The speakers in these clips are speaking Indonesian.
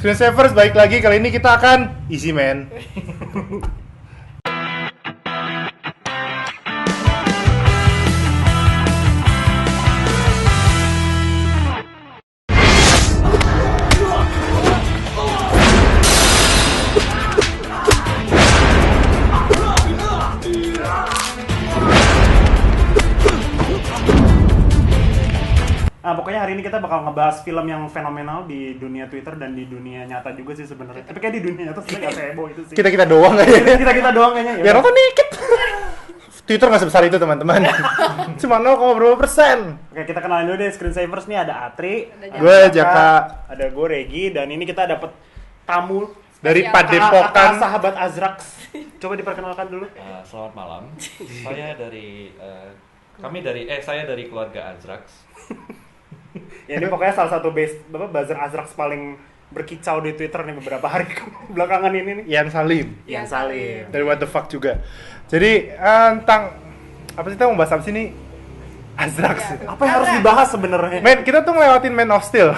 Screensavers balik lagi, kali ini kita akan easy man. Nah, pokoknya hari ini kita bakal ngebahas film yang fenomenal di dunia Twitter dan di dunia nyata juga sih sebenarnya. Tapi kayak di dunia nyata sebenarnya gak seheboh itu sih. Kita doang kayaknya. Kita doang kayaknya ya. Ya nonton dikit. Twitter nggak sebesar itu teman-teman. Cuma 0,berapa%. Oke, kita kenalin dulu deh screensavers nih, ada Atri, Gue Jaka, ada gue Regi, dan ini kita dapet tamu dari kakak Padepokan. sahabat Azrax. Coba diperkenalkan dulu. Selamat malam. Saya dari keluarga Azrax. Ya ini pokoknya salah satu buzzer Azrax paling berkicau di Twitter nih beberapa hari belakangan ini nih. Ian Salim. Ian Salim. Dari What the Fuck juga. Jadi tentang apa sih, kita mau bahas apa sih nih? Azrax. Apa yang harus dibahas sebenarnya? Men, kita tuh ngelewatin Man of Steel.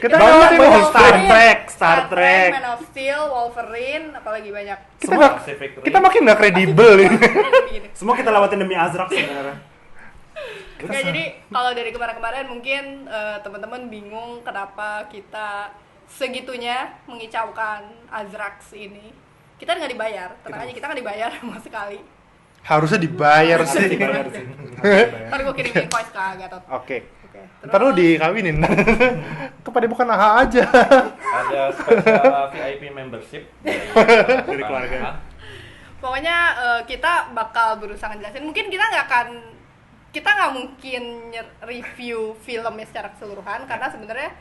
Kita Banyak ngelewatin Man of Star Steel. Trek. Man of Steel, Wolverine, apalagi banyak. Kita makin nggak kredibel ini. Semua kita lewatin demi Azrax sebenarnya. Oke, jadi kalau dari kemarin-kemarin mungkin teman-teman bingung kenapa kita segitunya mengicaukan Azrax ini. Kita nggak dibayar, tenang aja, kita nggak dibayar sama sekali. Harusnya dibayar sih. Ntar gue kirimin invoice ke Gatot. Oke. Oke, Ntar lu dikawinin. Kepada bukan AHA aja. Ada spesial VIP membership Dari keluarga. Pokoknya kita bakal berusaha ngejelasin. Mungkin kita nggak mungkin review filmnya secara keseluruhan karena sebenarnya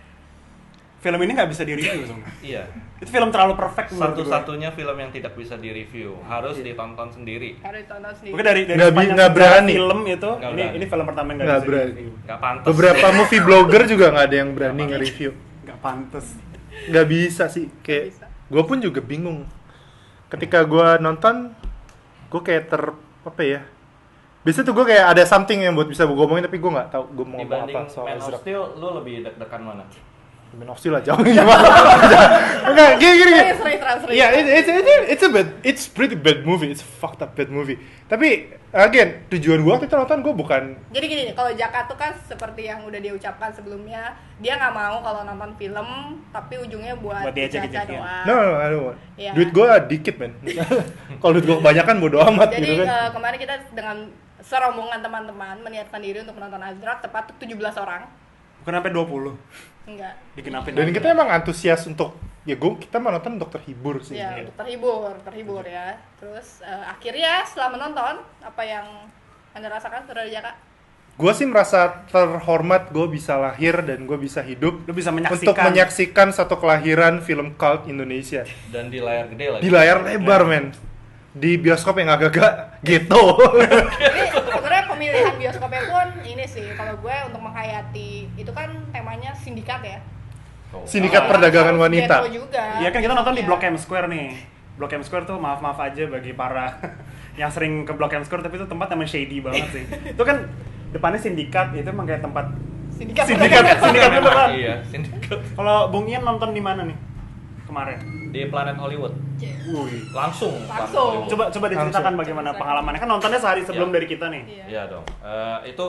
Film ini nggak bisa di-review sebenarnya. Iya. Itu film terlalu perfect menurut gue. Satu-satunya film yang tidak bisa direview, harus ditonton sendiri. harus ditonton sendiri. Mungkin dari Nggak sepanjang nggak sejarah berani. film itu, Nggak berani. ini film pertama yang Nggak nggak bisa berani. di-review. Nggak pantas. Beberapa movie blogger juga nggak ada yang berani nge-review. Nggak pantas. Nggak bisa sih. Kayak gue pun juga bingung. Ketika gue nonton, gue kayak apa ya? Biasanya tuh gue kayak ada something yang buat bisa gue ngomongin, tapi gue nggak tahu gue mau ngomong Dibanding apa soal Man of Azrax. Steel, lu lebih deg-degan mana? Man of Steel lah, jauh gimana? Enggak, gini. Serius. Yeah, it's pretty bad movie. It's a fucked up bad movie. Tapi again, tujuan gue waktu itu nonton gue bukan. Jadi gini, kalau Jaka tuh kan seperti yang udah dia ucapkan sebelumnya, dia nggak mau kalau nonton film tapi ujungnya buat diajak-ajakin. doang. No, I don't want. Iya. Duit gue dikit, man. Kalau duit gue kebanyakan bodo amat Jadi gitu kan. kemarin kita dengan serombongan teman-teman meniatkan diri untuk menonton Azrax, tepat 17 orang. Bukan sampai 20. Enggak. Dikenapin. Dan kita emang antusias untuk kita mau nonton untuk terhibur sih. Ya, untuk terhibur ya. Terus akhirnya setelah menonton, apa yang Anda rasakan, Saudara Jaka? Gue sih merasa terhormat gue bisa lahir dan gue bisa hidup Lu bisa untuk menyaksikan satu kelahiran film cult Indonesia Dan di layar gede lagi. di layar lebar, men. Di bioskop yang agak-agak ghetto. Jadi sebenarnya pemilihan bioskopnya pun ini sih, kalau gue untuk menghayati itu kan temanya sindikat ya. Sindikat perdagangan wanita. Ghetto juga. Iya kan kita nonton di Iya. Blok M Square nih. Blok M Square tuh maaf aja bagi para yang sering ke Blok M Square, tapi itu tempat emang shady banget sih. Itu kan depannya sindikat, itu emang kayak tempat Sindikat beneran. Iya, sindikat. Kalau Bung Ian nonton di mana nih kemarin? Di Planet Hollywood. Wih. Langsung. Planet Langsung. Hollywood. Coba diceritakan bagaimana pengalamannya. Kan nontonnya sehari sebelum Iya. dari kita nih. Iya. Iya dong. Itu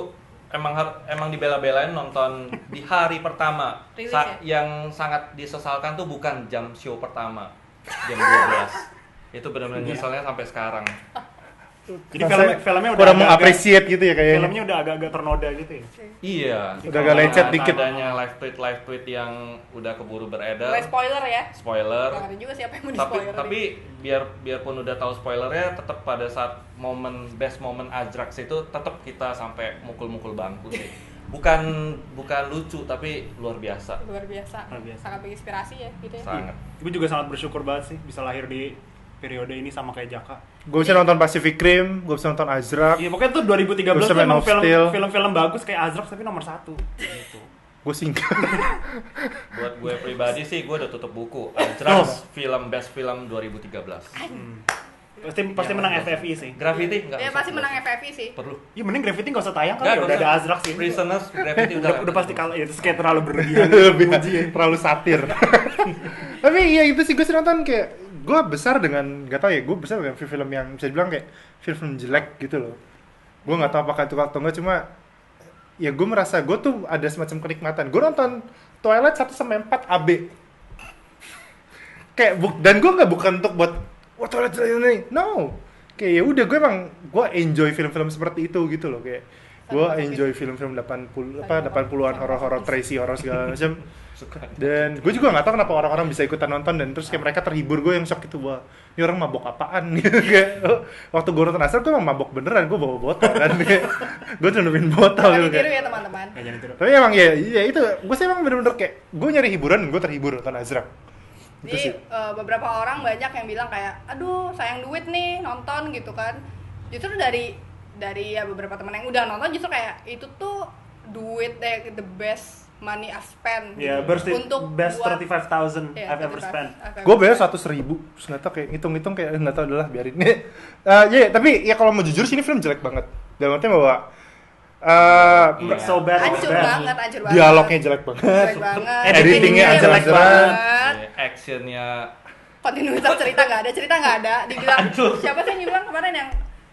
emang dibela-belain nonton di hari pertama. Rilis ya? Yang sangat disesalkan tuh bukan jam show pertama, jam 12. Itu benar-benar nyeselnya sampai sekarang. Jadi filmnya udah kurang agak-agak- mengapresiat gitu ya kayaknya. Filmnya udah agak-agak ternoda gitu ya. Iya. Udah agak lecet dikit. Adanya live tweet yang udah keburu beredar. Mulai spoiler ya. Spoiler. Nggak ada juga siapa yang mau Tapi di-spoiler. tapi biarpun udah tahu spoilernya, tetap pada saat best moment Azrax itu tetap kita sampai mukul-mukul bangku sih. Bukan lucu tapi luar biasa. Luar biasa. Sangat menginspirasi ya gitu ya. Sangat. Gue juga sangat bersyukur banget sih bisa lahir di periode ini sama kayak Jaka. Gue bisa nonton Pacific Rim, gue bisa nonton Azrax. Iya, pokoknya tuh 2013 Terus tuh Man emang of Steel. film-film bagus kayak Azrax tapi nomor 1 gitu. Gue singkat. Buat gue pribadi sih gue udah tutup buku. Azrax best film 2013. Pasti menang FFI sih. Gravity enggak Dia usah. pasti menang FFI sih. Perlu. Iya, mending Gravity nggak usah tayang kan Nggak ya, udah usah. ada Azrax sih. Prisoners Gravity Udah pasti kalah, ya itu kayak terlalu berlebihan. Terlalu satir. Tapi iya itu sih gue sih nonton kayak gue besar dengan nggak tahu ya gue besar dengan film yang bisa dibilang kayak film jelek gitu loh. Gue nggak tahu apakah itu atau enggak cuma ya gue merasa gue tuh ada semacam kenikmatan. Gue nonton Twilight 1-4 AB. Kayak dan gue nggak bukan untuk buat wah Twilight ini. No. Kayak ya udah gue enjoy film-film seperti itu gitu loh kayak gue enjoy film-film 80-an horor-horor Tracy horor segala macam. Dan gue juga nggak tahu kenapa orang-orang bisa ikutan nonton dan terus kayak mereka terhibur. Gue yang shock itu wah ini orang mabok apaan gitu kayak waktu gue nonton asal gue emang mabok beneran gue bawa botol kan gue cundumin botol Jangan gitu ditiru kayak. ya teman-teman. Tapi emang ya itu gue sih emang bener-bener kayak gue nyari hiburan dan gue terhibur nonton Azrak. Itu Jadi sih. beberapa orang banyak yang bilang kayak aduh sayang duit nih nonton gitu kan. Justru dari ya beberapa teman yang udah nonton justru kayak itu tuh duit the best money I've spent Ya, gitu. Untuk best buat 35,000 Iya, I've ever 35. spent. Gue bayar 100.000 terus nggak tahu kayak ngitung-ngitung kayak nggak tahu adalah biarin ya tapi ya kalau mau jujur sih ini film jelek banget dalam artinya bahwa Iya. So bad, hancur bad. banget. dialognya jelek banget, Jelek banget. editingnya jelek banget. Actionnya Kontinuitas cerita nggak ada. Dibilang siapa sih yang bilang kemarin yang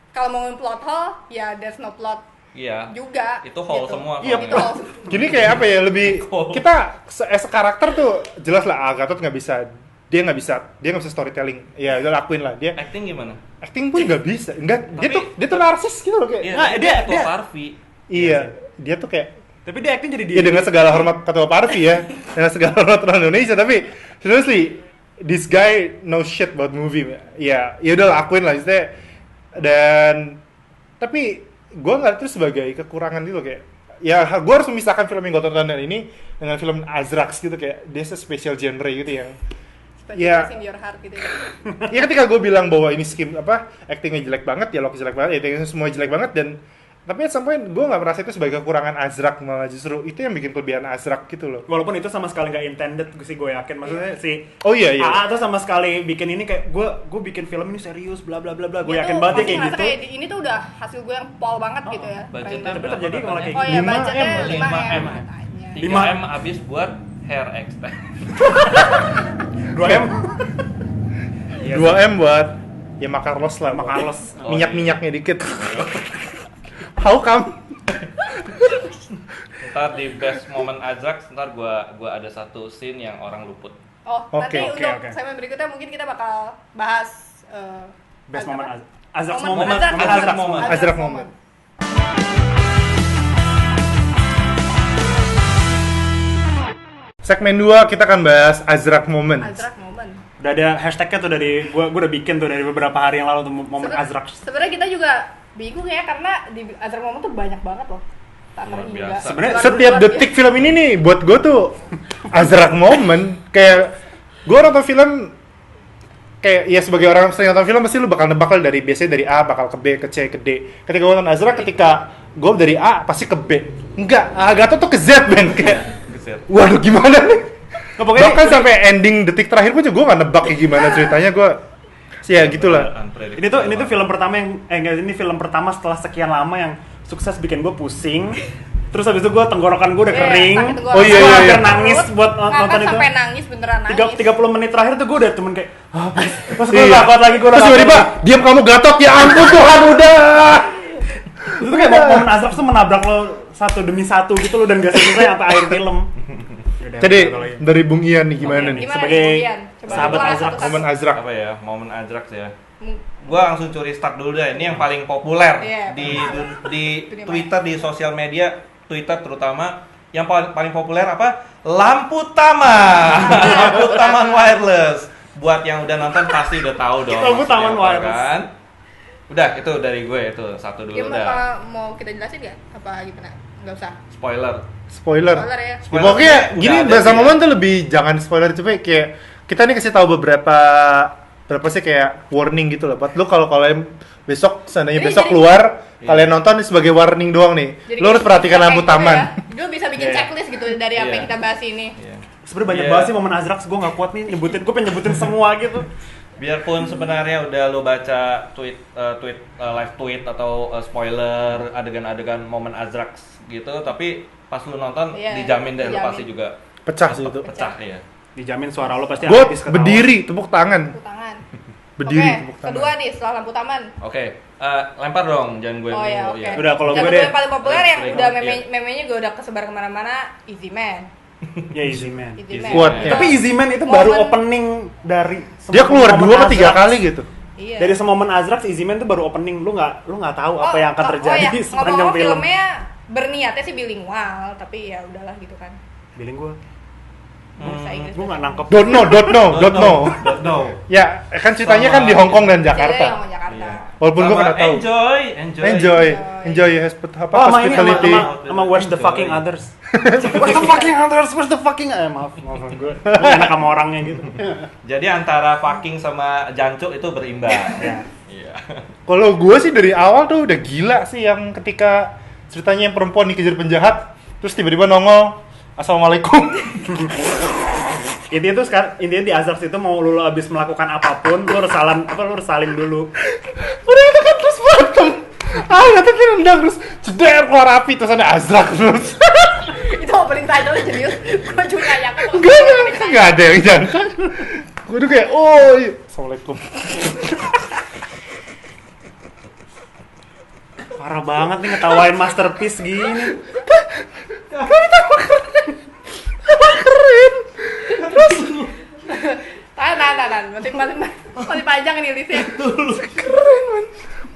kalau mau plot hole ya there's no plot iya. juga. Itu whole gitu. semua. Iya, Itu whole. Gini kayak apa ya lebih kita as a karakter tuh jelas lah Gatot nggak bisa storytelling ya udah lakuin lah dia Acting gimana? acting pun nggak bisa enggak Tapi- dia tuh narsis gitu loh kayak Iya, Nah, dia- ketua Harvey. iya dia tuh kayak Tapi dia acting jadi ya dengan segala hormat ketua Parvi ya dengan segala hormat orang Indonesia tapi seriously this guy know shit about movie ya udah lakuin lah maksudnya dan tapi gue nggak itu sebagai kekurangan gitu kayak ya gue harus memisahkan film yang gue tonton ini dengan film Azrax gitu kayak this a special genre gitu yang Special in your heart gitu ya. ya ketika gue bilang bahwa ini actingnya jelek banget, dialognya jelek banget, editingnya semua jelek banget dan tapi at some point gue nggak merasa itu sebagai kekurangan Azrak malah justru itu yang bikin kelebihan Azrak gitu loh. Walaupun itu sama sekali nggak intended sih gue yakin. Maksudnya si Oh iya. AA tuh sama sekali bikin ini kayak gue bikin film ini serius bla bla bla bla. Gue Dia yakin tuh banget ya pasti kayak ngerasa gitu. ini tuh udah hasil gue yang pol banget gitu ya. Budgetnya Keren Tapi banget. terjadi malah kayak Oh gitu. iya 5M, budgetnya 5M. 5M katanya. 3M habis buat hair extend. 2M. Iya, 2M buat ya Makarlos lah. Makarlos. Oh, Minyak-minyaknya dikit. How come? Ntar di best moment Ajax, ntar gua ada satu scene yang orang luput. Oh, Oke, nanti oke, untuk oke. segmen berikutnya mungkin kita bakal bahas Best moment apa? Azrak Momen moment. Azrak. Azrak moment. Azrak moment. Segmen 2 kita akan bahas Azrak Moment. Azrak moment. Udah ada hashtagnya tuh dari gue udah bikin tuh dari beberapa hari yang lalu tuh momen Seben- Azrak. Sebenarnya kita juga bingung ya karena di Azrak moment tuh banyak banget loh. Tak Luar terhingga. biasa. Sebenarnya Setiap detik film ini nih buat gue tuh Azrak Moment. Kayak gue nonton film kayak ya sebagai orang yang sering nonton film pasti lu bakal nebak lah dari biasanya dari A bakal ke B ke C ke D. Ketika gue nonton Azrak ketika gue dari A pasti ke B. Enggak, Gatot tuh ke Z men kayak. Geser. Waduh gimana nih? Nggak, pokoknya Bahkan sampai ending detik terakhir pun juga gue gak nebak kayak gimana ceritanya gue. Ya gitulah. Unpredictable. ini tuh film pertama yang enggak ini film pertama setelah sekian lama yang sukses bikin gue pusing. Terus habis itu gue tenggorokan gue udah Iya, kering. sakit tenggorokan. Oh, iya, Gue iya, hampir iya. nangis buat Nggak, nonton kan itu. sampai nangis beneran nangis. 30 menit terakhir tuh gue udah cuman kayak pas gue Iya. gak kuat lagi gue udah Terus nggak tiba-tiba kuat. diam kamu Gatot ya ampun Tuhan udah. Itu kayak momen Azrak tuh menabrak lo satu demi satu gitu lo dan gak selesai sampai akhir film. Yaudah, Jadi kalau gitu. dari Bung Ian nih gimana Oke, nih? Gimana sebagai nih, Ian? Coba sahabat ulang Azrak, satu-satu. Momen Azrak. Apa ya? Momen Ajax ya. Hmm. Gua langsung curi start dulu deh. Ini yang paling populer Iya, di Dunia Twitter, di sosial media, Twitter terutama. Yang paling populer apa? Lampu taman. Lampu taman wireless. Buat yang udah nonton pasti udah tahu dong. Lampu maksudnya taman apa, wireless. Kan? Udah, itu dari gue itu satu dulu Gimana udah. mau kita jelasin nggak? Apa gimana? Nggak usah. Spoiler. Spoiler. Spoiler ya. Ya, pokoknya Udah gini ada bahasa sih, momen tuh lebih jangan spoiler coba kayak kita nih kasih tahu berapa sih kayak warning gitu loh buat lu kalau kalian besok seandainya Jadi- besok jadi- keluar Iya. kalian nonton ini sebagai warning doang nih. Jadi Lu harus kayak- perhatikan lampu kayak gitu taman. ya. Lu bisa bikin Iya. checklist gitu dari apa Iya. yang kita bahas ini. Iya. Sebenernya banyak Iya. banget sih momen Azrak, gue gak kuat nih nyebutin, gue pengen nyebutin semua gitu. Biarpun sebenarnya udah lo baca live tweet atau spoiler adegan-adegan momen Azrax gitu, tapi pas lu nonton Iya, dijamin deh lu dijamin. pasti juga Pecah sih itu. pecah ya. Dijamin suara lo pasti Gue habis ketawa. berdiri, tepuk tangan. Tepuk tangan. Berdiri, Oke, tepuk tangan. kedua nih setelah lampu taman. Oke, lempar dong, jangan gue Oh ya, dulu, oke. Udah, kalau Dan gue kedua deh. yang paling populer yang Sering udah banget, meme-nya gue udah kesebar kemana-mana, Easy Man. Ya Easy Man. Easy Man. Quote-nya. Tapi Easy Man itu baru Momen- opening dari Dia keluar momen 2 atau 3 Azrax. kali gitu. Iya. Dari semomen Azrax, Easy Man itu baru opening. Lu nggak tahu apa yang akan terjadi iya. sepanjang Ngomong-ngomong film. filmnya berniatnya sih bilingual, tapi ya udahlah gitu kan. Biling gue. Bahasa Inggris. Gue nggak nangkep. Don't know. Don't know. Ya, kan ceritanya Sama- kan di Hong Kong dan Jakarta. Jakarta. Yang mau Jakarta. Iya. Walaupun gue Sama nggak tahu. Enjoy Oh, sama ini hospitality. sama Where's the fucking Enjoy. others? Where's the fucking others? Where's the fucking maaf gue. Enak sama orangnya gitu. Jadi antara fucking sama jancuk itu berimbang. Ya. Iya. Kalau gue sih dari awal tuh udah gila sih yang ketika ceritanya yang perempuan dikejar penjahat, terus tiba-tiba nongol, assalamualaikum. Intinya tuh sekarang di Azrax itu mau lu abis melakukan apapun, lu harus salim dulu. Udah itu kan terus berantem. Nggak tahu nendang terus jeder keluar api terus ada Azrak terus. Itu opening title serius. Gue juga nggak nyangka kalau Nggak ada yang jangka. Gue tuh kayak, oh iya. Assalamualaikum. Parah banget nih ngetawain masterpiece gini. Keren. Tahan. Masih panjang nih listnya. Keren man.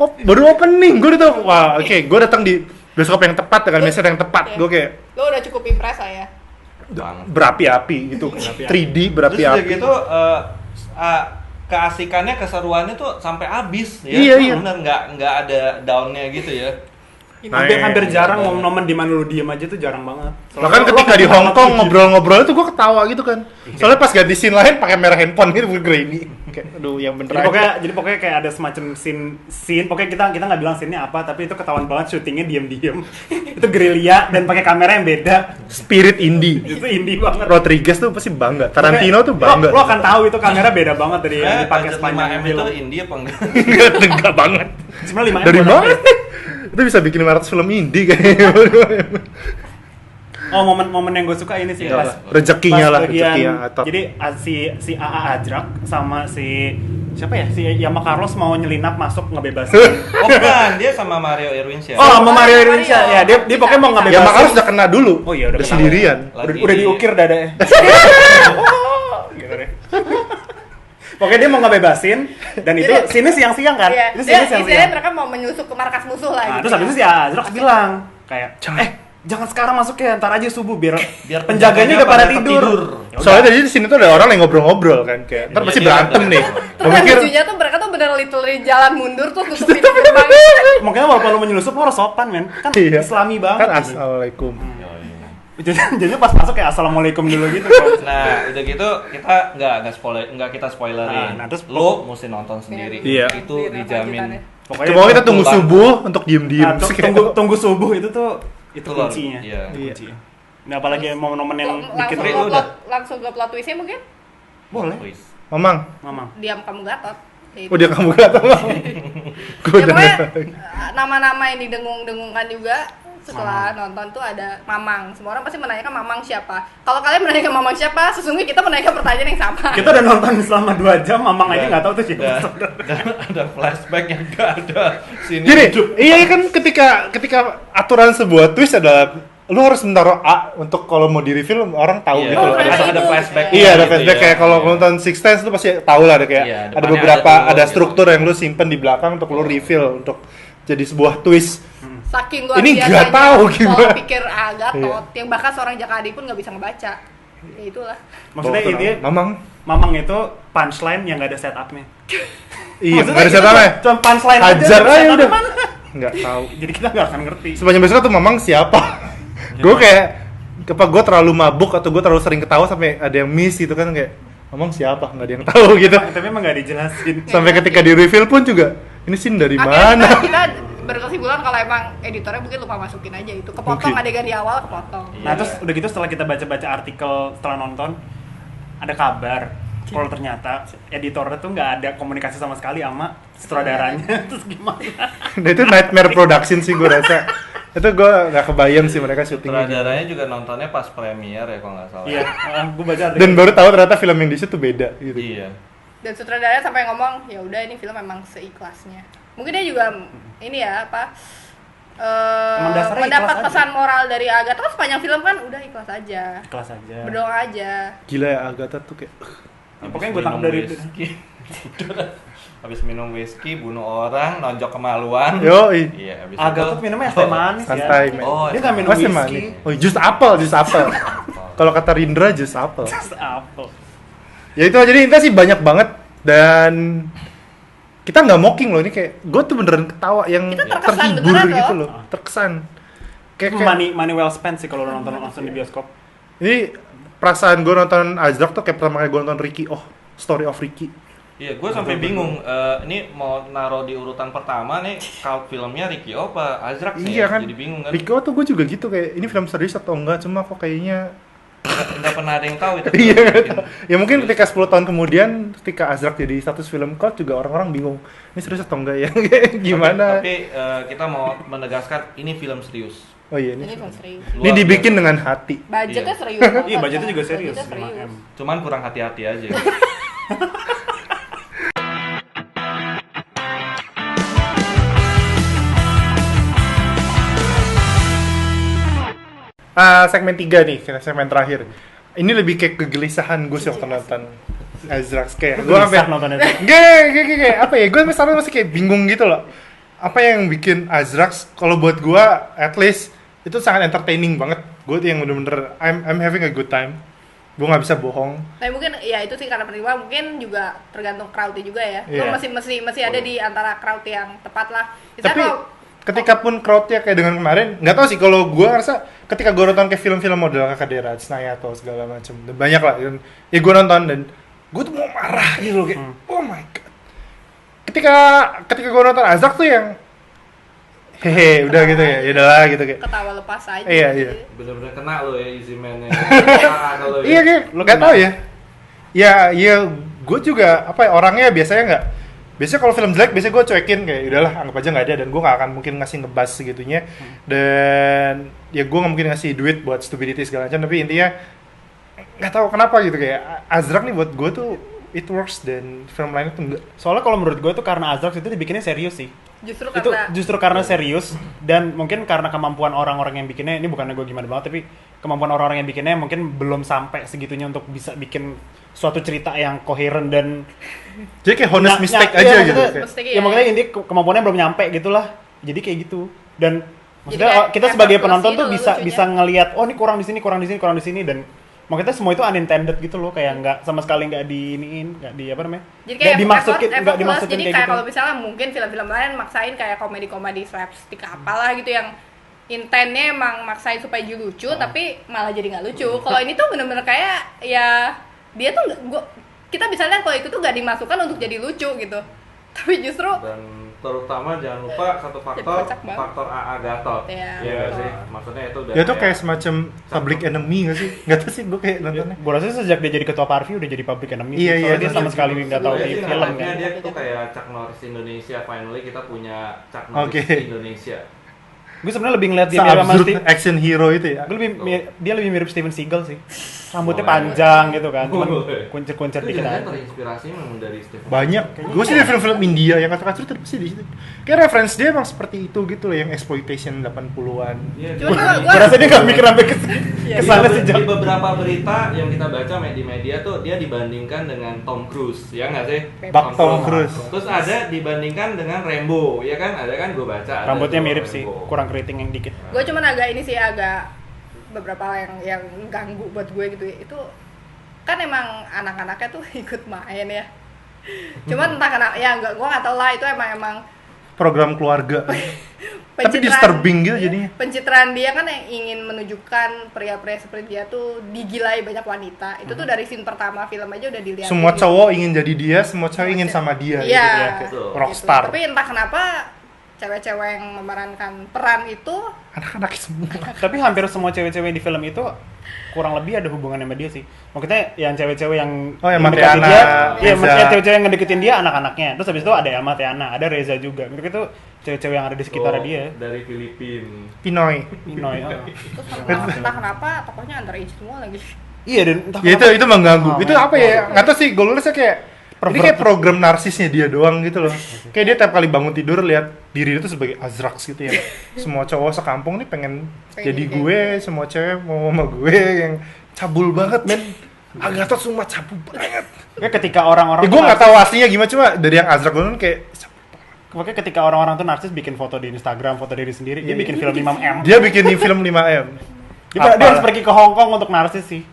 Oh, baru opening. Gue udah tau, wah oke, gue datang di bioskop yang tepat dengan meser yang tepat. Gue kayak Lo udah cukup impress lah ya. Banget. berapi-api gitu. 3D Terus udah berapi-api. gitu keasikannya, keseruannya tuh sampai habis ya. Iya, iya. Bener, nggak ada downnya gitu ya. Hampir jarang Nah, momen di mana lu diem aja tuh jarang banget. Bahkan ketika di Hong Kong ngobrol-ngobrol tuh gue ketawa gitu kan. Soalnya pas ganti scene lain pakai merah handphone gitu gue grainy. Kayak aduh yang bener aja. Jadi pokoknya kayak ada semacam scene. Pokoknya kita nggak bilang scene-nya apa, tapi itu ketahuan banget syutingnya diem-diem. Itu gerilya dan pakai kamera yang beda. Spirit indie. Itu indie banget. Rodriguez tuh pasti bangga. Tarantino tuh bangga. Lo akan tahu itu kamera beda banget dari yang dipakai budget sepanjang 5M film. itu indie apa enggak? Enggak banget. Sebenarnya 5M Dari buat apa mana? ya? Itu bisa bikin 500 film indie kayaknya. Oh, momen yang gue suka ini sih Iya, pas Rezekinya pas lah, bagian- rezeki atau Jadi si AA Ajrak sama si siapa ya? Si Yama Carlos mau nyelinap masuk ngebebasin. Oh bukan, dia sama Mario Irwinsyah. Oh, sama Mario Mario. Irwinsyah. Ya, dia pokoknya mau Bisa. ngebebasin. ya makanya sudah kena dulu. Oh iya, udah kena. sendirian. Lagi Udah diukir dadanya. Gitu deh. Pokoknya dia mau ngebebasin dan itu Jadi- sini siang-siang kan? Iya. Itu Dia sini istilahnya siang-siang. mereka mau menyusup ke markas musuh lah Nah, gitu. terus habis itu si Azrax bilang kayak, jangan sekarang masuk ya, ntar aja subuh biar Biar penjaganya udah pada tidur. Ya udah. Soalnya tadi di sini tuh ada orang yang ngobrol-ngobrol kan kayak ntar Iya, pasti iya, berantem iya. nih. Terus Gue yang mikir lucunya tuh mereka tuh bener literally jalan mundur terus tutup pintu gerbang. Makanya walaupun lo menyelusup lo harus sopan men, kan iya. Islami Kan banget. assalamualaikum. Jadinya pas masuk kayak assalamualaikum dulu gitu. Nah, udah gitu kita nggak kita spoilerin. Nah, terus lo mesti nonton sendiri. Iya. Itu dijamin. Pokoknya Cuma kita tunggu Betul subuh untuk diem-diem. nah, Terus kayak, tunggu subuh itu tuh itu Keluar. kuncinya. Iya. Kuncinya. Nah, apalagi momen-momen yang bikin Tri, lu udah? Langsung ke plot twistnya mungkin boleh. Please. Mamang, Mamang. diam kamu gatot. Ya itu. udah kamu gak tahu. Gue Ya udah pokoknya nggak tahu. nama-nama yang didengung-dengungkan juga setelah nonton tuh ada Mamang. Semua orang pasti menanyakan Mamang siapa. Kalau kalian menanyakan Mamang siapa, sesungguhnya kita menanyakan pertanyaan yang sama. Kita udah nonton selama 2 jam, Mamang aja nggak tahu tuh siapa. Dan ada flashback yang nggak ada sini. Gini, iya kan ketika aturan sebuah twist adalah lu harus menaruh A untuk kalau mau di reveal orang tahu Iya, gitu loh. kayak ada gitu. flashback. Iya, ada gitu flashback ya. kayak kalau Iya. nonton Six Sense lu pasti tahu lah ada kayak Iya, ada depannya beberapa ada tuh, ada gitu. struktur yang lu simpen di belakang untuk lu reveal untuk jadi sebuah twist. Saking luar Ini biasanya nggak tahu pola gimana. pikir Gatot yang bahkan seorang Jakadi pun nggak bisa ngebaca. Ya itulah. Maksudnya Bawa ke ini Mamang. Mamang itu punchline yang nggak ada setupnya. Iya, Maksudnya nggak ada itu setupnya. Cuma punchline Hajar aja, aja setupnya udah. mana? Nggak tahu. Jadi kita nggak akan ngerti. Sepanjang besok tuh Mamang siapa? Gue kayak apa gue terlalu mabuk atau gue terlalu sering ketawa sampai ada yang miss gitu kan kayak Mamang siapa? Nggak ada yang tahu gitu. Tapi emang nggak dijelasin. Sampai ketika di reveal pun juga ini scene dari Akhirnya mana? kita berkesimpulan kalau emang editornya mungkin lupa masukin aja itu. Kepotong Mungkin. adegan di awal, kepotong. Nah terus udah gitu setelah kita baca-baca artikel setelah nonton ada kabar kalau ternyata editornya tuh nggak ada komunikasi sama sekali sama sutradaranya. Terus gimana? Nah itu nightmare production sih gue rasa. Itu gue nggak kebayang sih mereka syutingnya. Sutradaranya juga nontonnya pas premier ya kalau nggak salah. Iya, gue baca artikel. Dan baru tahu ternyata film yang di situ beda gitu. Iya. Dan sutradaranya sampai ngomong, ya udah ini film memang seikhlasnya. Mungkin dia juga ini ya apa Emang dasarnya mendapat ikhlas pesan moral dari Agatha. Kan sepanjang film kan udah ikhlas aja, Kelas aja. berdoa aja. Gila ya Agatha tuh kayak Ya, pokoknya gue tangkap dari itu. Habis minum whisky, bunuh orang, nonjok kemaluan. yoi. Iya, habis Agak itu tuh minumnya es teh manis santai, ya. men. Oh, Dia nggak minum Mas emang whisky. nih. Oh, jus apel. Kalau kata Rindra jus apel. Apa? Ya itu jadi intinya sih banyak banget dan kita nggak mocking loh, ini kayak gue tuh beneran ketawa yang Kita terkesan terhibur beneran gitu loh. loh, terkesan. Itu money well spent sih kalau lo nonton langsung di bioskop. Ini perasaan gue nonton Azrak tuh kayak pertama kali gue nonton Ricky, Story of Ricky. Iya, gue sampai bingung. Ini mau naro di urutan pertama nih, cult filmnya Ricky apa Azrak nih? Iya kan, Jadi bingung kan. Ricky tuh gue juga gitu kayak ini film serius atau enggak, cuma kok kayaknya Nggak pernah ada yang tahu itu. iya film nggak bikin. tahu. Ya mungkin ketika 10 tahun kemudian ketika Azrak jadi status film cult juga orang-orang bingung ini serius atau enggak ya. Gimana. Tapi kita mau menegaskan ini film serius. Oh iya Ini ini film serius. ini dibikin dengan hati. Budgetnya Iya. serius. Iya, budgetnya juga serius. Budgetnya 5M. Cuman kurang hati-hati aja. Segmen 3 nih, kita segmen terakhir. Ini lebih kayak kegelisahan gue sih waktu nonton Azrax kayak gue Gelisah sampai nontonnya tuh. kayak apa ya? Gue sampai masih kayak bingung gitu loh. Apa yang bikin Azrax kalau buat gue at least itu sangat entertaining banget. Gue tuh yang bener-bener I'm having a good time. Gue nggak bisa bohong. Tapi mungkin ya itu sih karena pertimbangan, mungkin juga tergantung crowd-nya juga ya. Lo Iya. masih ada di antara crowd yang tepat lah. Misalnya Tapi kalau- ketika pun crowdnya kayak dengan kemarin, nggak tahu sih kalau gue ngerasa ketika gue nonton kayak film-film model Kakak Dera, Snaya atau segala macam, banyak lah. Dan, ya gue nonton dan gue tuh mau marah gitu loh kayak, oh my god. Ketika gue nonton Azrak tuh yang hehe udah gitu ya, udahlah gitu kayak. ketawa lepas aja. Iya, iya. Bener-bener kena lo ya Easy Man-nya. Kalau Iya kayak nggak tahu ya. Ya gue juga apa ya orangnya biasanya kalau film jelek biasanya gue cuekin kayak udahlah anggap aja nggak ada dan gue nggak akan mungkin ngasih ngebas segitunya dan ya gue nggak mungkin ngasih duit buat stupidity segala macam tapi intinya nggak tahu kenapa gitu kayak Azrak nih buat gue tuh it works dan film lainnya tuh enggak. Soalnya kalau menurut gue tuh karena Azrax itu dibikinnya serius sih. Justru Karena serius dan mungkin karena kemampuan orang-orang yang bikinnya, ini bukannya gue gimana banget tapi kemampuan orang-orang yang bikinnya mungkin belum sampai segitunya untuk bisa bikin suatu cerita yang koheren dan Jadi kayak honest mistake iya, aja maksudnya- gitu. Kayak. Mistake, ya iya. makanya intinya kemampuannya belum nyampe gitulah. Jadi kayak gitu. Dan maksudnya kayak kita sebagai effortless penonton gitu tuh loh bisa lucunya. bisa ngelihat oh ini kurang di sini dan maksudnya semua itu unintended gitu loh kayak nggak sama sekali nggak diiniin nggak di apa namanya Jadi nggak kayak dimaksudin nggak effortless. dimaksudin Jadi kayak kayak gitu. kalau misalnya mungkin film-film lain maksain kayak komedi-komedi slapstick apalah gitu yang intennya emang maksain supaya jadi lucu tapi malah jadi nggak lucu. Kalau ini tuh bener-bener kayak ya dia tuh kita bisa lihat kalau itu tuh nggak dimasukkan untuk jadi lucu gitu. Tapi justru Dan terutama jangan lupa satu faktor, kocak banget. faktor AA Gatot. Iya, Iya nggak betul. sih? Maksudnya itu udah Ya tuh kayak semacam public enemy nggak sih? Nggak tahu sih gue kayak nontonnya. Gue rasa sejak dia jadi ketua Parvi udah jadi public enemy. Iya, Soalnya iya, dia iya. sama sekali nggak tahu Sebenarnya di sih film nge-live-nya kan. dia tuh kayak Chuck Norris Indonesia. Finally kita punya Chuck Norris Oke. Indonesia. Gue sebenarnya lebih ngeliat dia mirip sama Se-absurd action hero itu ya. Gue dia lebih mirip Steven Seagal sih. Rambutnya panjang gitu kan, cuman kuncer-kuncer Itu dikit jangan aja. terinspirasi memang dari Stephen. Banyak. Gue sih dari film-film India yang kata-kata itu pasti di situ. Kayak reference dia emang seperti itu gitu loh yang exploitation 80-an. Iya, Cuman di- Gue rasa dia nggak mikir sampai Iya, kesana di, sejak. di beberapa berita yang kita baca di media tuh dia dibandingkan dengan Tom Cruise, ya nggak sih? Bak Tom Cruise. Terus ada dibandingkan dengan Rambo, ya kan? Ada kan gue baca. ada Rambutnya tuh mirip Rambo. sih, kurang keriting yang dikit. gue cuman agak ini sih agak beberapa yang ganggu buat gue gitu ya. Itu kan emang anak-anaknya tuh ikut main ya. Cuman entah kenapa ya gue nggak tahu lah itu emang Program keluarga. Tapi pencitraan- disturbing gitu jadinya. Pencitraan dia kan yang ingin menunjukkan pria-pria seperti dia tuh digilai banyak wanita. Itu tuh dari scene pertama film aja udah dilihat. Semua cowok ingin jadi dia, semua cowok ingin sama dia gitu Iya. ya. Kayak Betul. rockstar. Tapi entah kenapa cewek-cewek yang memerankan peran itu Anak-anak semua. Tapi hampir semua cewek-cewek di film itu kurang lebih ada hubungan sama dia sih. Maksudnya yang cewek-cewek yang Oh, yang mendekati Matiana, dia, iya Reza. maksudnya cewek-cewek yang ngedeketin dia anak-anaknya. Terus habis itu ada Elma Tiana, ada Reza juga. Gitu itu cewek-cewek yang ada di sekitar Oh, dia. dari Filipina. Pinoy. Pinoy. Terus entah kenapa tokohnya underage semua lagi. Iya dan entah Ya itu mengganggu. Oh, Itu apa ya? Nggak tahu sih, gue lulusnya kayak ini kayak program narsisnya dia doang gitu loh. Kayak dia tiap kali bangun tidur lihat diri dia tuh sebagai Azrax gitu ya. Semua cowok sekampung nih pengen jadi gue, semua cewek mau sama gue yang cabul banget, men. Agatha semua cabul banget. Kayak ketika orang-orang Ya gue nggak tahu aslinya gimana, cuma dari yang Azrax gue kayak makanya ketika orang-orang tuh narsis bikin foto di Instagram, foto diri sendiri, dia bikin film 5M. dia bikin film 5M. Dia harus pergi ke Hong Kong untuk narsis sih.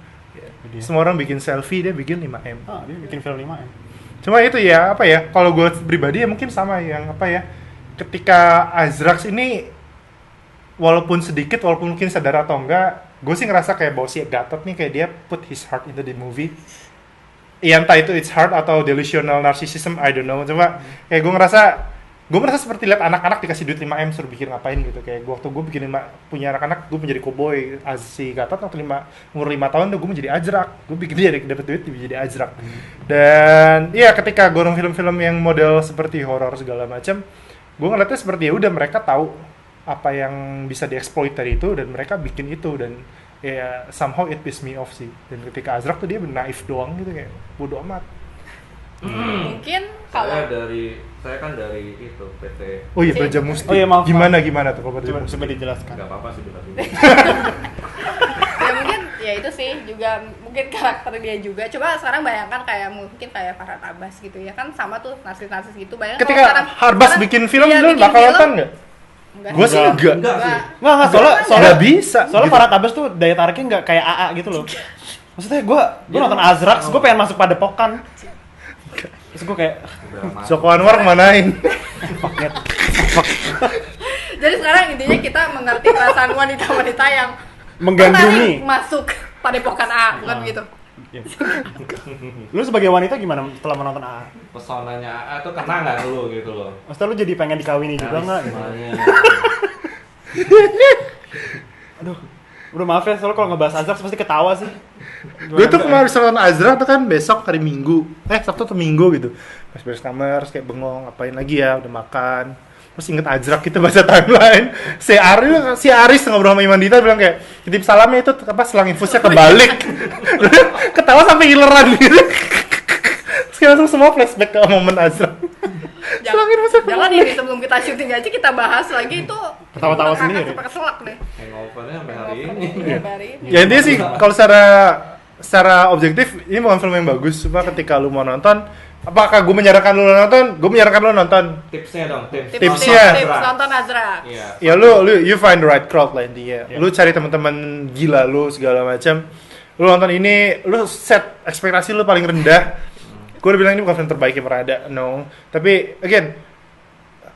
Semua orang bikin selfie, dia bikin 5M. Dia bikin film 5M. Cuma itu ya, apa ya, kalau gue pribadi ya mungkin sama yang apa ya, ketika Azrax ini walaupun sedikit, walaupun mungkin sadar atau enggak, gue sih ngerasa kayak bahwa si Gatot nih kayak dia put his heart into the movie. Ya entah itu it's heart atau delusional narcissism, I don't know. Cuma kayak gue merasa seperti lihat anak-anak dikasih duit 5M suruh bikin ngapain gitu. Kayak waktu gue bikin punya anak-anak, gue menjadi cowboy. Si Gatot waktu umur 5 tahun tuh gue menjadi Azrax. Gue bikin dia dapet duit jadi Azrax. Dan iya ketika gue nonton film-film yang model seperti horor segala macam, gue ngeliatnya seperti ya udah mereka tahu apa yang bisa dieksploit dari itu dan mereka bikin itu, dan ya somehow it pissed me off sih. Dan ketika Azrax tuh dia naif doang gitu, kayak bodo amat. Mungkin kalau Saya kan dari itu PT. Oh iya, Baja Musti. Oh iya, maaf. Gimana tuh kalau Baja Coba, Musti? coba dijelaskan. Nggak apa-apa sih benar. ya mungkin ya itu sih juga mungkin karakter dia juga. Coba sekarang bayangkan kayak mungkin kayak Farhad Abbas gitu ya kan, sama tuh narsis gitu. Bayangkan Ketika kalau sekarang Harbas bikin film, iya, lu bikin bakal film, nonton nggak? enggak Gue sih enggak. Enggak sih. Nggak, soalnya Nggak bisa. Soalnya gitu. Farhad Abbas tuh daya tariknya nggak kayak AA gitu loh. Maksudnya gue nonton Azrax, gue pengen masuk padepokan. Terus gue kayak Udah masuk. Joko Anwar manain. Jadi sekarang intinya kita mengerti perasaan wanita-wanita yang menggandrungi. tertarik masuk padepokan A, bukan begitu? Lu sebagai wanita gimana setelah menonton AA? Pesonanya AA tuh kena nggak lu gitu loh. Maksudnya lu jadi pengen dikawini juga nggak? Gitu? Karismanya. Aduh, udah maaf ya, soalnya kalau ngebahas Azrax pasti ketawa sih. Gue tuh kemarin nonton Azrax tuh kan besok hari Minggu, Sabtu atau Minggu gitu. Pas beres kamar, terus kayak bengong, ngapain lagi ya, udah makan. Terus inget Azrax, kita baca timeline. Si Aris ngobrol sama Iman Dita bilang kayak, titip salamnya itu apa, selang infusnya kebalik. Ketawa sampai hileran gitu. Terus kayak langsung semua flashback ke momen Azrax. Jangan ini sebelum kita syuting aja kita bahas lagi itu Ketawa-tawa sendiri. Sampai keselak deh. Hangovernya sampai hari ini. Hari ini. Ya intinya sih kalau secara objektif ini bukan film yang bagus. Cuma ketika lu mau nonton, apakah gue menyarankan lu nonton? Gue menyarankan lu nonton. Tipsnya dong, Tipsnya. Tips nonton Azrax. Iya. Ya you find the right crowd lah intinya. Lu cari teman-teman gila lu segala macam. Lu nonton ini, lu set ekspektasi lu paling rendah. Gue udah bilang ini bukan film terbaik yang pernah ada, no. Tapi again,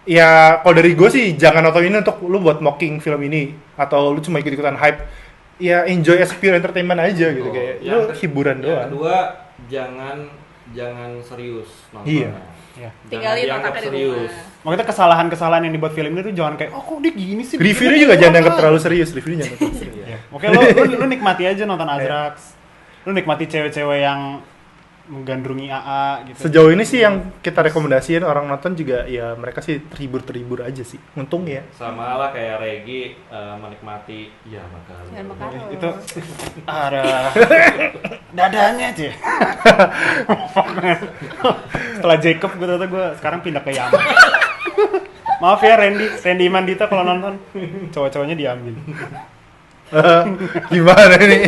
ya kalau dari gue sih jangan nonton ini untuk lu buat mocking film ini atau lu cuma ikut-ikutan hype. Ya enjoy as pure entertainment aja gitu, kayak lu hiburan Yang doang. kedua, jangan serius nontonnya. Iya. Ya. Jangan Tinggalin dianggap otaknya di serius. rumah. Makanya kesalahan-kesalahan yang dibuat film ini tuh jangan kayak, oh kok dia gini sih. Reviewnya juga jangan dianggap terlalu serius, reviewnya jangan terlalu serius. Iya. Oke, lu nikmati aja nonton Azrax. Lu nikmati cewek-cewek yang menggandrungi AA gitu. Sejauh ini sih yang kita rekomendasiin orang nonton juga ya mereka sih terhibur aja sih. Untung ya. Sama lah kayak Regi menikmati ya makanan. Dan makanan. Itu ada dadanya aja. Setelah Jacob gue ternyata gue sekarang pindah ke Yaman. Maaf ya Randy Mandita kalau nonton cowok-cowoknya diambil. Gimana nih?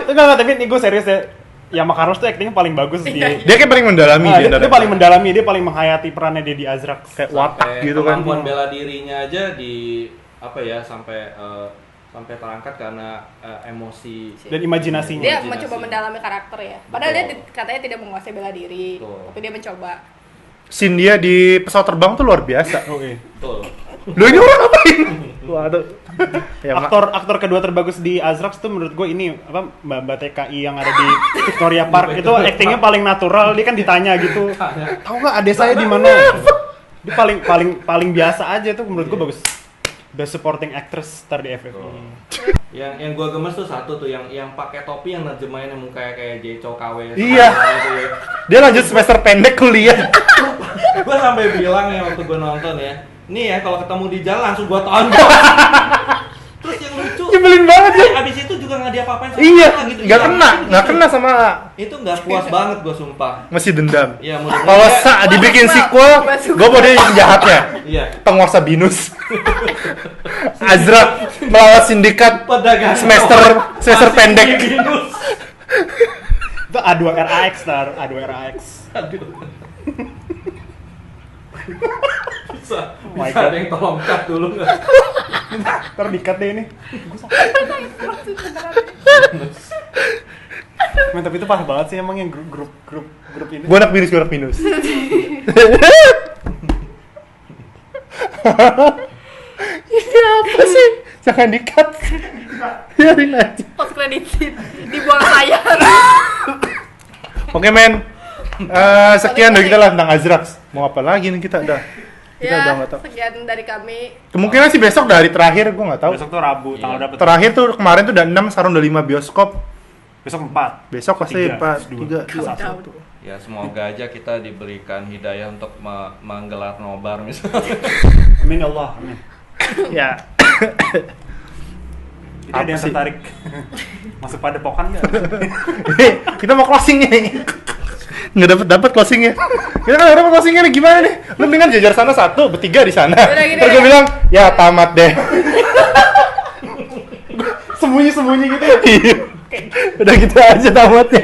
Enggak, tapi ini gue serius ya. Yama Carlos tuh actingnya paling bagus di Dia kayak paling mendalami dia paling mendalami, dia paling menghayati perannya dia di Azrax. kayak watak gitu kan. Kemampuan bela dirinya aja di apa ya sampai terangkat karena emosi Dan imajinasinya. Dia Imajinasi. mencoba mendalami karakter ya. Padahal Betul. dia katanya tidak menguasai bela diri, Betul. tapi dia mencoba. Scene dia di pesawat terbang tuh luar biasa. Oke. betul. Loh ini orang ngapain? Waduh. Ya, Aktor kedua terbagus di Azrax tuh menurut gue ini apa Mbak TKI yang ada di Victoria Park itu actingnya paling natural. Dia kan ditanya gitu, tahu nggak adek saya di mana? Dia paling biasa aja tuh menurut gue bagus. Best Supporting Actress ntar di FFI. Yang gue gemes tuh satu tuh yang pakai topi yang nerjemahin yang mukanya kayak Jeco KW. Iya. Gitu ya. dia lanjut semester pendek kuliah. Gue sampai bilang ya waktu gue nonton ya, nih ya kalau ketemu di jalan langsung gue tonjok. Terus yang lucu, Nyebelin banget ya. abis itu juga nggak diapa-apain sama Iya, A gitu. nggak Iya, kena, gitu. nggak kena sama A. Itu nggak puas banget gue sumpah. Masih dendam. Ya mudah-mudahan Kalau dia- Sa dibikin Gua sequel, suka. gue mau dia yang jahatnya. Iya. Penguasa binus. Azrak melawan sindikat Pedagang semester pendek. Binus. Itu A2RAX ntar, A2RAX. Aduh. Bisa, my bisa God. ada yang tolong cut dulu nggak? Ntar di-cut deh ini. Men, tapi itu parah banget sih emang yang grup ini. Gue anak binus, gue anak binus. Ini apa sih? Jangan di-cut. Biarin aja. Post credit scene dibuang saya. Oke men, sekian dari kita lah tentang Azrax. Mau apa lagi nih kita udah? Kita udah nggak tahu. Sekian dari kami. Kemungkinan sih besok dari terakhir, gue nggak tahu. Besok tuh Rabu, Iya. tanggal dapet. Terakhir tuh kemarin tuh udah 6, sekarang udah 5 bioskop. Besok 4. Besok pasti 4, 3, 2, Countdown. 1. Ya semoga aja kita diberikan hidayah untuk menggelar nobar misalnya. Amin ya Allah, amin. Ya. Jadi ada Apa yang sih? tertarik masuk pada pokan nggak? Ini kita mau closing nih. Nggak dapet closingnya. Kita kan dapet closingnya nih, gimana nih? Lu mendingan jajar sana satu, bertiga di sana. Udah gini Terus gue ya. bilang, ya tamat deh. Sembunyi gitu. Iya. Udah gitu aja tamatnya.